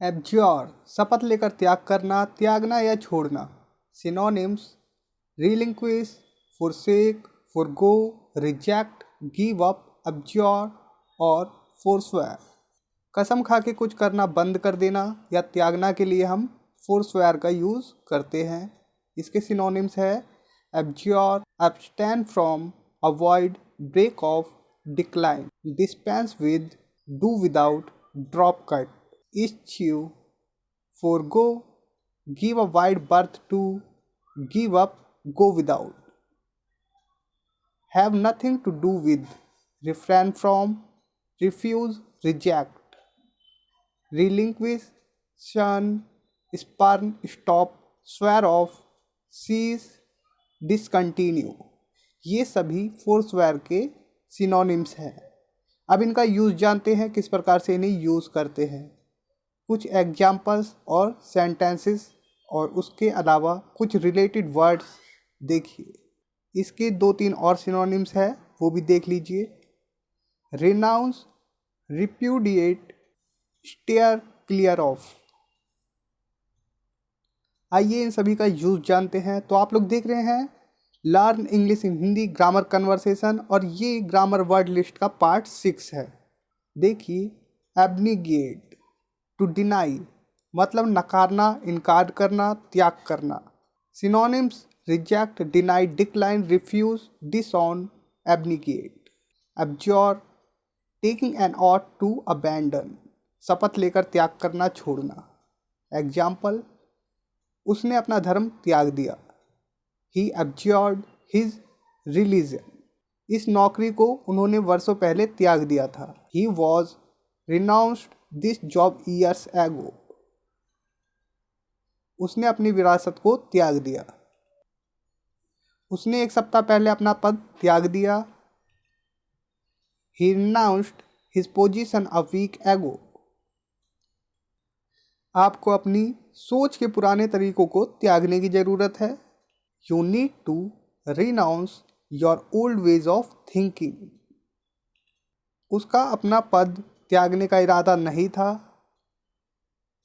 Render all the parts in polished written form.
Abjure शपथ लेकर त्याग करना, त्यागना या छोड़ना। Synonyms relinquish, forsake, forgo, reject, give up, abjure और forswear। कसम खा के कुछ करना बंद कर देना या त्यागना के लिए हम forswear का यूज़ करते हैं। इसके सिनोनिम्स है abjure, abstain from, avoid, break off, decline, dispense with, do without, drop cut, eschew, forgo, give a wide berth to, give up, go without, have nothing to do with, refrain from, refuse, reject, relinquish, shun, spurn, stop, swear off, cease, discontinue। ये सभी forswear के synonyms हैं। अब इनका use जानते हैं, किस प्रकार से इन्हें यूज़ करते हैं। कुछ एग्जाम्पल्स और सेंटेंसेस और उसके अलावा कुछ रिलेटेड वर्ड्स देखिए। इसके 2-3 और सिनोनिम्स है, वो भी देख लीजिए। Renounce, repudiate, steer clear of. आइए इन सभी का यूज़ जानते हैं। तो आप लोग देख रहे हैं learn English in Hindi grammar conversation और ये ग्रामर वर्ड लिस्ट का पार्ट 6 है। देखिए, एब्निगेट, टू डिनाई मतलब नकारना, इनकार करना, त्याग करना। Synonyms reject, deny, decline, refuse, disown, abnegate. Abjure, taking an oath to abandon शपथ लेकर त्याग करना, छोड़ना। एग्जाम्पल, उसने अपना धर्म त्याग दिया। ही एब्ज्योर्ड हिज रिलीजन। इस नौकरी को उन्होंने वर्षों पहले त्याग दिया था। He was renounced this job years ago. उसने अपनी विरासत को त्याग दिया। उसने 1 सप्ताह पहले अपना पद त्याग दिया। He renounced his position a week ago. आपको अपनी सोच के पुराने तरीकों को त्यागने की ज़रूरत है। You need to renounce your old ways of thinking. उसका अपना पद त्यागने का इरादा नहीं था।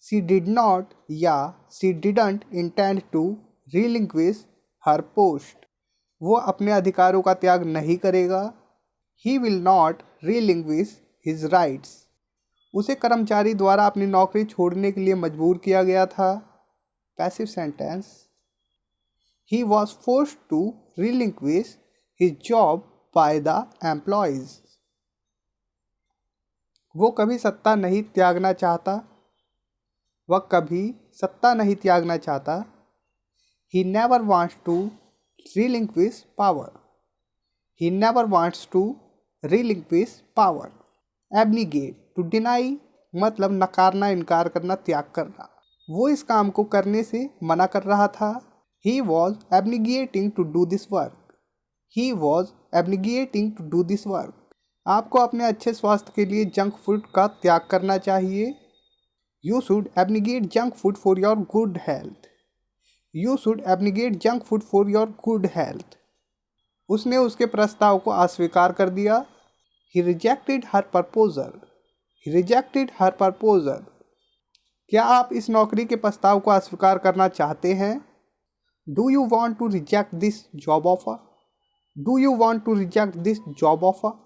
शी डिड नॉट या she didn't intend to relinquish her post. वो अपने अधिकारों का त्याग नहीं करेगा। He will not relinquish his rights. उसे कर्मचारी द्वारा अपनी नौकरी छोड़ने के लिए मजबूर किया गया था। Passive sentence, he was forced to relinquish his job by the employees. वो कभी सत्ता नहीं त्यागना चाहता। वह कभी सत्ता नहीं त्यागना चाहता। He never wants to relinquish power. He never wants to relinquish power. Abnegate, to deny मतलब नकारना, इनकार करना, त्याग करना। वो इस काम को करने से मना कर रहा था। He was abnegating to do this work. He was abnegating to do this work. आपको अपने अच्छे स्वास्थ्य के लिए जंक फूड का त्याग करना चाहिए। You should abnegate junk food for your good health. You should abnegate junk food for your good health. उसने उसके प्रस्ताव को अस्वीकार कर दिया। He rejected her proposal. He rejected her proposal. क्या आप इस नौकरी के प्रस्ताव को अस्वीकार करना चाहते हैं? Do you want to reject this job offer? Do you want to reject this job offer?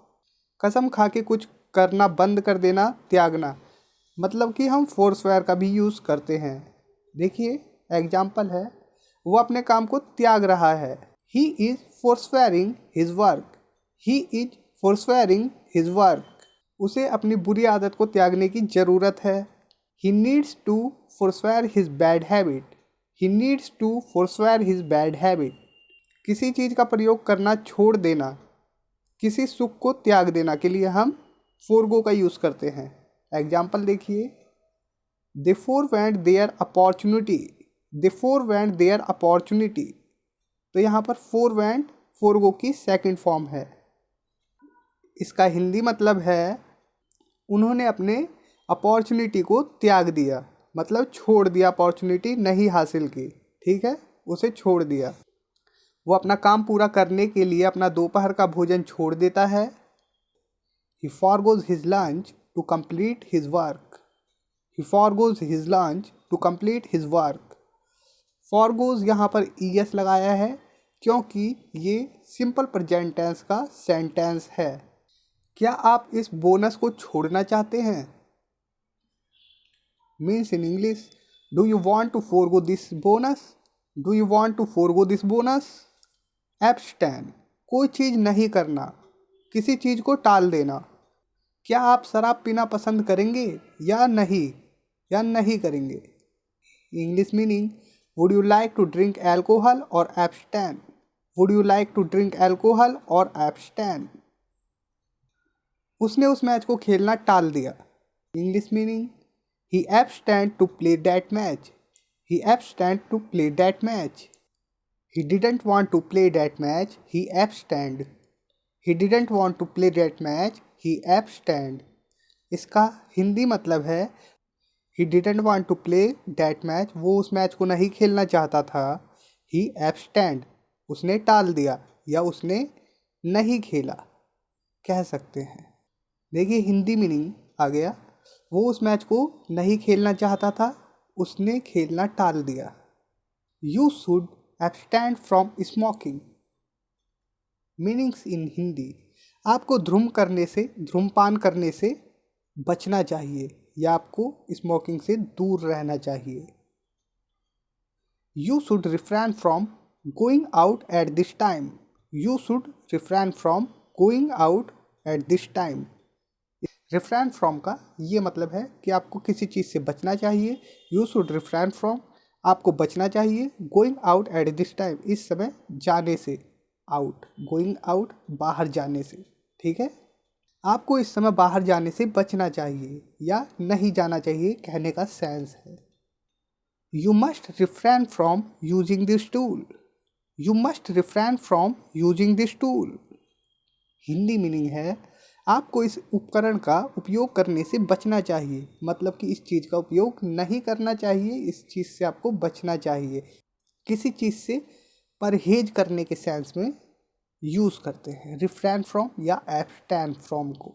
कसम खा के कुछ करना बंद कर देना, त्यागना, मतलब कि हम forswear का भी यूज़ करते हैं। देखिए, एग्जाम्पल है, वो अपने काम को त्याग रहा है। He is forswearing his work. He is forswearing his work. उसे अपनी बुरी आदत को त्यागने की ज़रूरत है। He needs to forswear his bad habit. He needs to forswear his bad habit. किसी चीज़ का प्रयोग करना छोड़ देना, किसी सुख को त्याग देना के लिए हम forgo का यूज़ करते हैं। एग्जाम्पल देखिए, they forwent their opportunity. They forwent their opportunity. तो यहाँ पर forwent forgo की सेकंड फॉर्म है। इसका हिंदी मतलब है उन्होंने अपने अपॉर्चुनिटी को त्याग दिया, मतलब छोड़ दिया, अपॉर्चुनिटी नहीं हासिल की। ठीक है, उसे छोड़ दिया। वो अपना काम पूरा करने के लिए अपना दोपहर का भोजन छोड़ देता है। He forgoes his lunch to complete his work. He forgoes his lunch to complete his work. Forgoes यहाँ पर es लगाया है क्योंकि ये सिंपल प्रेजेंट टेंस का सेंटेंस है। क्या आप इस बोनस को छोड़ना चाहते हैं? Means in English, do you want to forgo this bonus? Do you want to forgo this bonus? Abstain, कोई चीज़ नहीं करना, किसी चीज़ को टाल देना। क्या आप शराब पीना पसंद करेंगे या नहीं करेंगे? English meaning, would you like to drink alcohol or abstain? Would you like to drink alcohol or abstain? उसने उस मैच को खेलना टाल दिया। English meaning, he abstained to play that match. He abstained to play that match. He didn't want to play that match. He abstained. He didn't want to play that match. He abstained. इसका हिंदी मतलब है he didn't want to play that match. वो उस match को नहीं खेलना चाहता था. He abstained. उसने टाल दिया या उसने नहीं खेला कह सकते हैं। देखिए हिंदी मीनिंग आ गया, वो उस मैच को नहीं खेलना चाहता था, उसने खेलना टाल दिया। You should abstain from smoking. Meanings इन हिंदी, आपको धूम्रपान करने से बचना चाहिए या आपको स्मोकिंग से दूर रहना चाहिए। You should refrain from going out at this time. You should refrain from going out at this time. Refrain from का ये मतलब है कि आपको किसी चीज़ से बचना चाहिए। यू शुड रिफ्रेन फ्रॉम, आपको बचना चाहिए। Going out at this time, इस समय जाने से। आउट, गोइंग आउट, बाहर जाने से। ठीक है, आपको इस समय बाहर जाने से बचना चाहिए या नहीं जाना चाहिए कहने का सेंस है। You must refrain from using this tool. You must refrain from using this tool. Hindi meaning है आपको इस उपकरण का उपयोग करने से बचना चाहिए, मतलब कि इस चीज़ का उपयोग नहीं करना चाहिए, इस चीज़ से आपको बचना चाहिए। किसी चीज़ से परहेज करने के सेंस में यूज़ करते हैं रिफ्रेन फ्रॉम या एब्सटेन फ्रॉम को।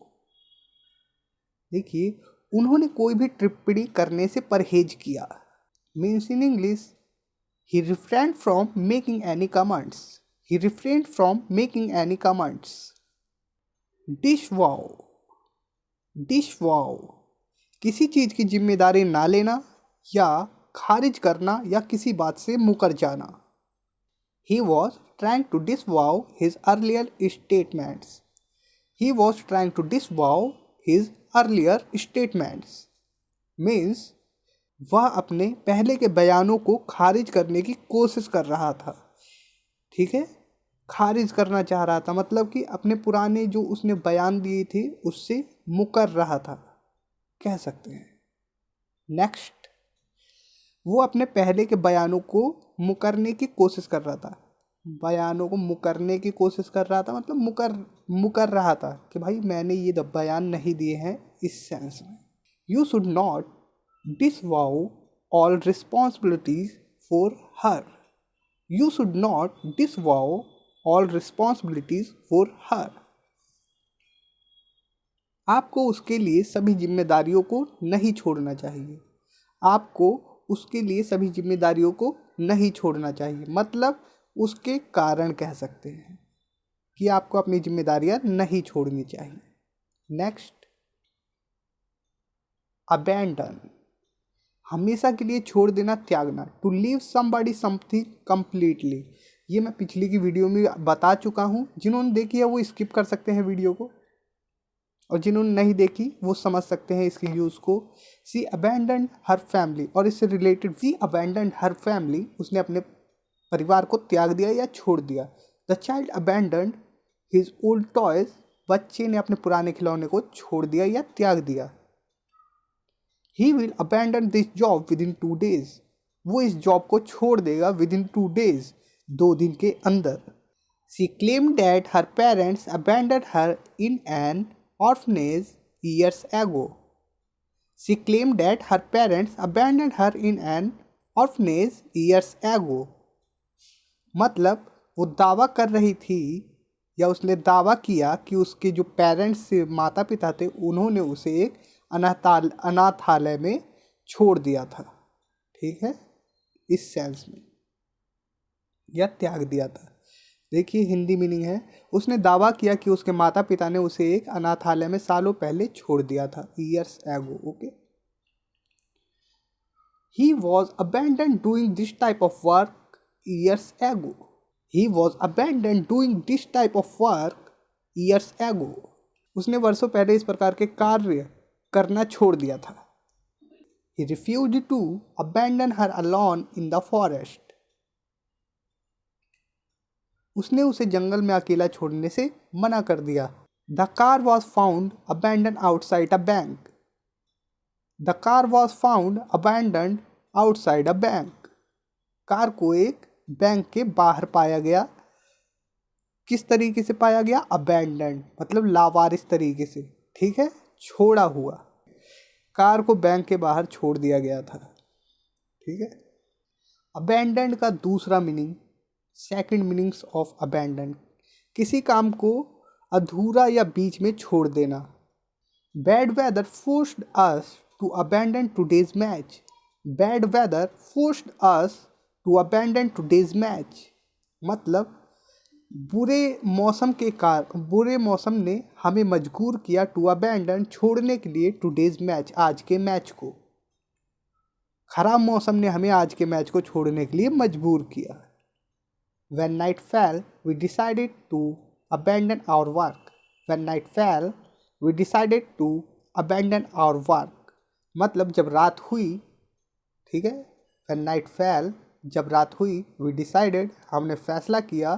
देखिए, उन्होंने कोई भी टिप्पणी करने से परहेज किया। Means in English, he refrain from making any comments. He refrain from making any comments. Disavow, disavow, किसी चीज़ की जिम्मेदारी ना लेना या खारिज करना या किसी बात से मुकर जाना। He was trying to disavow his earlier statements. He was trying to disavow his earlier statements. Means वह अपने पहले के बयानों को खारिज करने की कोशिश कर रहा था। ठीक है, खारिज करना चाह रहा था, मतलब कि अपने पुराने जो उसने बयान दिए थे उससे मुकर रहा था कह सकते हैं। नेक्स्ट, वो अपने पहले के बयानों को मुकरने की कोशिश कर रहा था। बयानों को मुकरने की कोशिश कर रहा था मतलब मुकर रहा था कि भाई मैंने ये बयान नहीं दिए हैं, इस सेंस में। You should not disavow all responsibilities for her. You should not disavow all responsibilities for her. आपको उसके लिए सभी जिम्मेदारियों को नहीं छोड़ना चाहिए। आपको उसके लिए सभी जिम्मेदारियों को नहीं छोड़ना चाहिए, मतलब उसके कारण कह सकते हैं कि आपको अपनी जिम्मेदारियां नहीं छोड़नी चाहिए। नेक्स्ट, अबैंडन, हमेशा के लिए छोड़ देना, त्यागना। To leave somebody something completely. ये मैं पिछली की वीडियो में बता चुका हूँ, जिन्होंने देखी है वो स्किप कर सकते हैं वीडियो को, और जिन्होंने नहीं देखी वो समझ सकते हैं इसके यूज़ को। सी अबैंडन हर फैमिली, और इससे रिलेटेड सी अबैंडन हर फैमिली, उसने अपने परिवार को त्याग दिया या छोड़ दिया। The child abandon his old toys, बच्चे ने अपने पुराने खिलौने को छोड़ दिया या त्याग दिया। He will abandon this job with in 2 days, वो इस जॉब को छोड़ देगा विद इन 2 days, 2 दिन के अंदर। She claim that her parents abandon her in an orphanage years ago. She claimed that her parents abandoned her in an orphanage years ago. मतलब वो दावा कर रही थी या उसने दावा किया कि उसके जो पेरेंट्स माता पिता थे उन्होंने उसे एक अनाथालय में छोड़ दिया था, ठीक है, इस सेंस में, या त्याग दिया था। देखिए हिंदी मीनिंग है, उसने दावा किया कि उसके माता पिता ने उसे एक अनाथालय में सालों पहले छोड़ दिया था, years ago. Okay, he was abandon doing this type of work years ago. He was abandon doing this type of work years ago. उसने वर्षों पहले इस प्रकार के कार्य करना छोड़ दिया था। He refused to abandon her alone in the forest. उसने उसे जंगल में अकेला छोड़ने से मना कर दिया। The car was found abandoned outside a bank. The car was found abandoned outside a bank. Car को एक बैंक के बाहर पाया गया। किस तरीके से पाया गया? अबैंडन मतलब लावारिस तरीके से, ठीक है, छोड़ा हुआ। कार को बैंक के बाहर छोड़ दिया गया था, ठीक है। अबैंडन का दूसरा meaning, second meanings of abandon, किसी काम को अधूरा या बीच में छोड़ देना। Bad weather forced us to abandon today's match. Bad weather forced us to abandon today's match मतलब बुरे मौसम ने हमें मजबूर किया टू अबैंडन छोड़ने के लिए टुडेज मैच आज के मैच को। खराब मौसम ने हमें आज के मैच को छोड़ने के लिए मजबूर किया। When night fell, we decided to abandon our work. When night fell, we decided to abandon our work मतलब जब रात हुई, ठीक है। When night fell, जब रात हुई, we decided हमने फैसला किया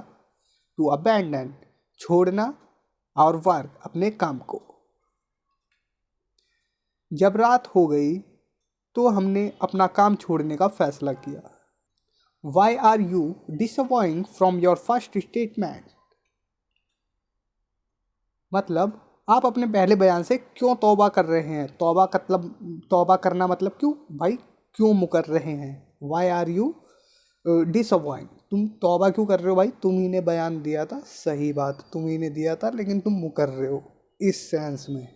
to abandon छोड़ना our work अपने काम को। जब रात हो गई तो हमने अपना काम छोड़ने का फैसला किया। Why are you disavowing from your first statement? मतलब आप अपने पहले बयान से क्यों तौबा कर रहे हैं? तौबा करना मतलब क्यों भाई, क्यों मुकर रहे हैं? Why are you disavowing? तुम तौबा क्यों कर रहे हो भाई? तुम ही ने बयान दिया था, सही बात, तुम ही ने दिया था, लेकिन तुम मुकर रहे हो इस सेंस में।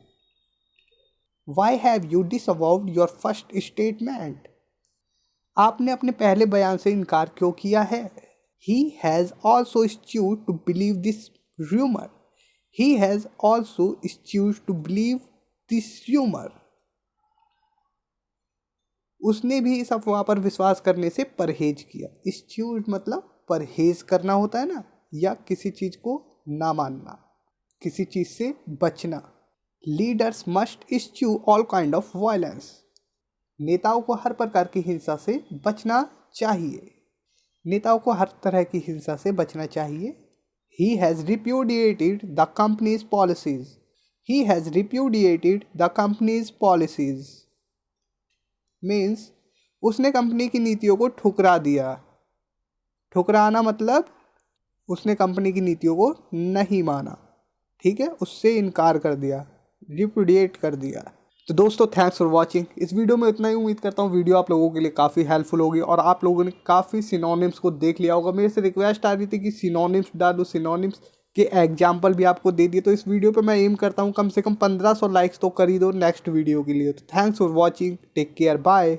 Why have you disavowed your first statement? आपने अपने पहले बयान से इनकार क्यों किया है? He has also eschewed to believe this rumor. He has also eschewed to believe this rumor. उसने भी इस अफवाह पर विश्वास करने से परहेज किया। eschewed मतलब परहेज करना होता है ना, या किसी चीज को ना मानना, किसी चीज से बचना। Leaders must eschew all kind of violence. नेताओं को हर प्रकार की हिंसा से बचना चाहिए। नेताओं को हर तरह की हिंसा से बचना चाहिए। He has repudiated the company's policies. He has repudiated the company's policies. Means उसने कंपनी की नीतियों को ठुकरा दिया। ठुकराना मतलब उसने कंपनी की नीतियों को नहीं माना, ठीक है, उससे इनकार कर दिया, रिपुडिएट कर दिया। तो दोस्तों थैंक्स फॉर वाचिंग। इस वीडियो में इतना ही। उम्मीद करता हूँ वीडियो आप लोगों के लिए काफ़ी हेल्पफुल होगी और आप लोगों ने काफ़ी सिनोनिम्स को देख लिया होगा। मेरे से रिक्वेस्ट आ रही थी कि सिनोनिम्स डालो, सिनोनिम्स के एग्जाम्पल भी आपको दे दिए। तो इस वीडियो पे मैं एम करता हूँ कम से कम 1500 लाइक्स तो कर ही दो नेक्स्ट वीडियो के लिए। तो thanks for watching, take care, bye.